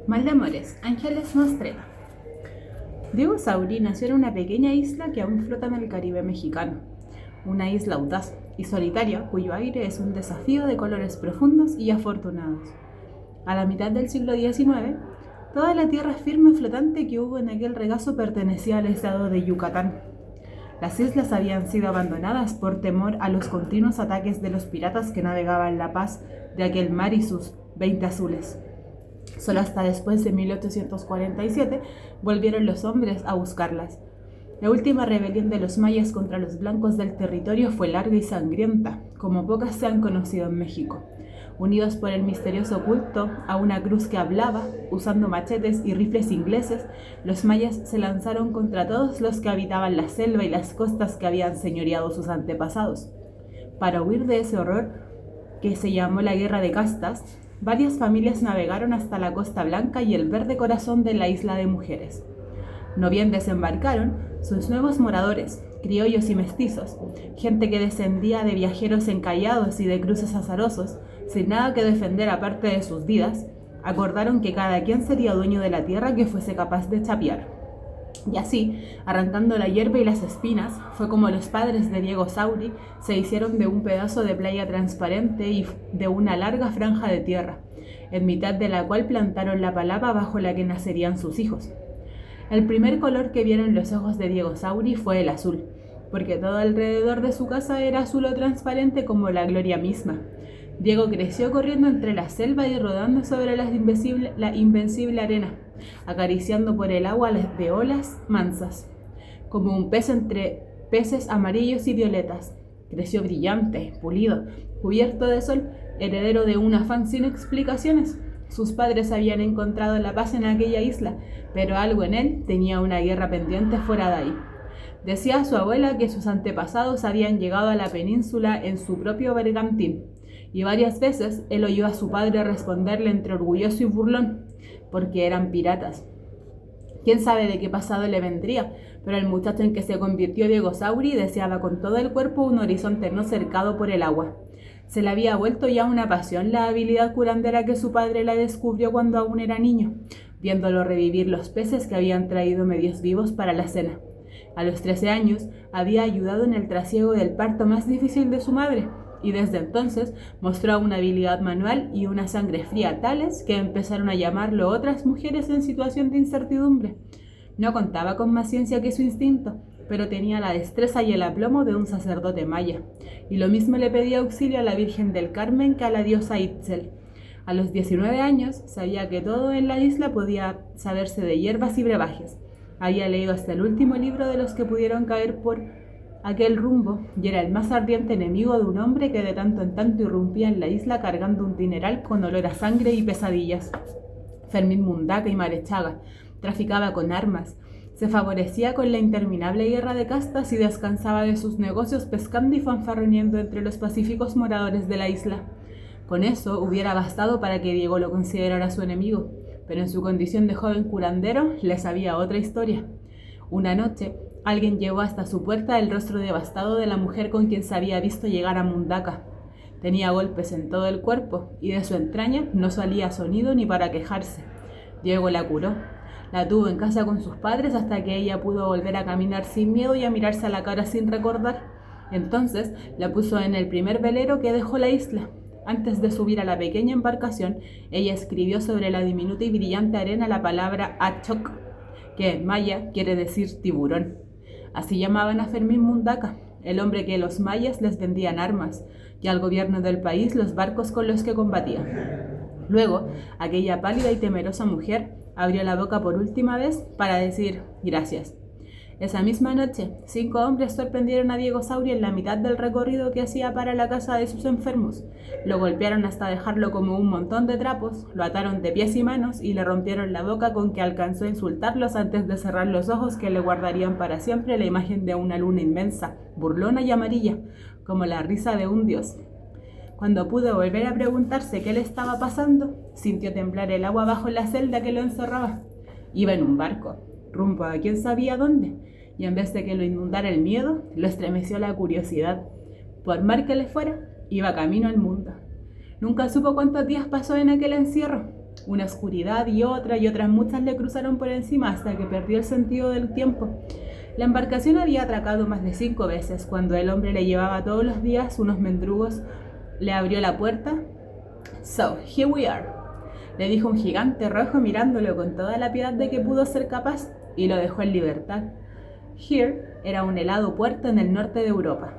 Mal de amores, Ángeles Mastreta. Diego Sauri nació en una pequeña isla que aún flota en el Caribe mexicano. Una isla audaz y solitaria cuyo aire es un desafío de colores profundos y afortunados. A la mitad del siglo XIX, toda la tierra firme y flotante que hubo en aquel regazo pertenecía al estado de Yucatán. Las islas habían sido abandonadas por temor a los continuos ataques de los piratas que navegaban la paz de aquel mar y sus 20 azules. Solo hasta después de 1847 volvieron los hombres a buscarlas. La última rebelión de los mayas contra los blancos del territorio fue larga y sangrienta, como pocas se han conocido en México. Unidos por el misterioso culto a una cruz que hablaba, usando machetes y rifles ingleses, los mayas se lanzaron contra todos los que habitaban la selva y las costas que habían señoreado sus antepasados. Para huir de ese horror, que se llamó la Guerra de Castas, varias familias navegaron hasta la Costa Blanca y el verde corazón de la Isla de Mujeres. No bien desembarcaron, sus nuevos moradores, criollos y mestizos, gente que descendía de viajeros encallados y de cruces azarosos, sin nada que defender aparte de sus vidas, acordaron que cada quien sería dueño de la tierra que fuese capaz de chapear. Y así, arrancando la hierba y las espinas, fue como los padres de Diego Sauri se hicieron de un pedazo de playa transparente y de una larga franja de tierra, en mitad de la cual plantaron la palapa bajo la que nacerían sus hijos. El primer color que vieron los ojos de Diego Sauri fue el azul, porque todo alrededor de su casa era azul o transparente como la gloria misma. Diego creció corriendo entre la selva y rodando sobre la invencible arena, acariciando por el agua de olas mansas, como un pez entre peces amarillos y violetas. Creció brillante, pulido, cubierto de sol, heredero de un afán sin explicaciones. Sus padres habían encontrado la paz en aquella isla, pero algo en él tenía una guerra pendiente fuera de ahí. Decía su abuela que sus antepasados habían llegado a la península en su propio bergantín, y varias veces él oyó a su padre responderle entre orgulloso y burlón, porque eran piratas. Quién sabe de qué pasado le vendría, pero el muchacho en que se convirtió Diego Sauri deseaba con todo el cuerpo un horizonte no cercado por el agua. Se le había vuelto ya una pasión la habilidad curandera que su padre le descubrió cuando aún era niño, viéndolo revivir los peces que habían traído medios vivos para la cena. A los 13 años había ayudado en el trasiego del parto más difícil de su madre, y desde entonces mostró una habilidad manual y una sangre fría tales que empezaron a llamarlo otras mujeres en situación de incertidumbre. No contaba con más ciencia que su instinto, pero tenía la destreza y el aplomo de un sacerdote maya, y lo mismo le pedía auxilio a la Virgen del Carmen que a la diosa Itzel. A los 19 años sabía que todo en la isla podía saberse de hierbas y brebajes. Había leído hasta el último libro de los que pudieron caer por aquel rumbo, y era el más ardiente enemigo de un hombre que de tanto en tanto irrumpía en la isla cargando un dineral con olor a sangre y pesadillas. Fermín Mundaca y Marechaga traficaba con armas, se favorecía con la interminable guerra de castas y descansaba de sus negocios pescando y fanfarroneando entre los pacíficos moradores de la isla. Con eso hubiera bastado para que Diego lo considerara su enemigo, pero en su condición de joven curandero le sabía otra historia. Una noche, alguien llevó hasta su puerta el rostro devastado de la mujer con quien se había visto llegar a Mundaca. Tenía golpes en todo el cuerpo y de su entraña no salía sonido ni para quejarse. Diego la curó. La tuvo en casa con sus padres hasta que ella pudo volver a caminar sin miedo y a mirarse a la cara sin recordar. Entonces la puso en el primer velero que dejó la isla. Antes de subir a la pequeña embarcación, ella escribió sobre la diminuta y brillante arena la palabra Achoc, que en maya quiere decir tiburón. Así llamaban a Fermín Mundaca, el hombre que los mayas les vendían armas, y al gobierno del país los barcos con los que combatían. Luego, aquella pálida y temerosa mujer abrió la boca por última vez para decir gracias. Esa misma noche, 5 hombres sorprendieron a Diego Sauri en la mitad del recorrido que hacía para la casa de sus enfermos. Lo golpearon hasta dejarlo como un montón de trapos, lo ataron de pies y manos y le rompieron la boca con que alcanzó a insultarlos antes de cerrar los ojos que le guardarían para siempre la imagen de una luna inmensa, burlona y amarilla, como la risa de un dios. Cuando pudo volver a preguntarse qué le estaba pasando, sintió temblar el agua bajo la celda que lo encerraba. Iba en un barco, rumbo a quién sabía dónde, y en vez de que lo inundara el miedo, lo estremeció la curiosidad. Por mar que le fuera, iba camino al mundo. Nunca supo cuántos días pasó en aquel encierro. Una oscuridad y otras muchas le cruzaron por encima hasta que perdió el sentido del tiempo. La embarcación había atracado más de 5 veces. Cuando el hombre le llevaba todos los días unos mendrugos, le abrió la puerta. So, here we are, le dijo un gigante rojo mirándolo con toda la piedad de que pudo ser capaz, y lo dejó en libertad. Here era un helado puerto en el norte de Europa.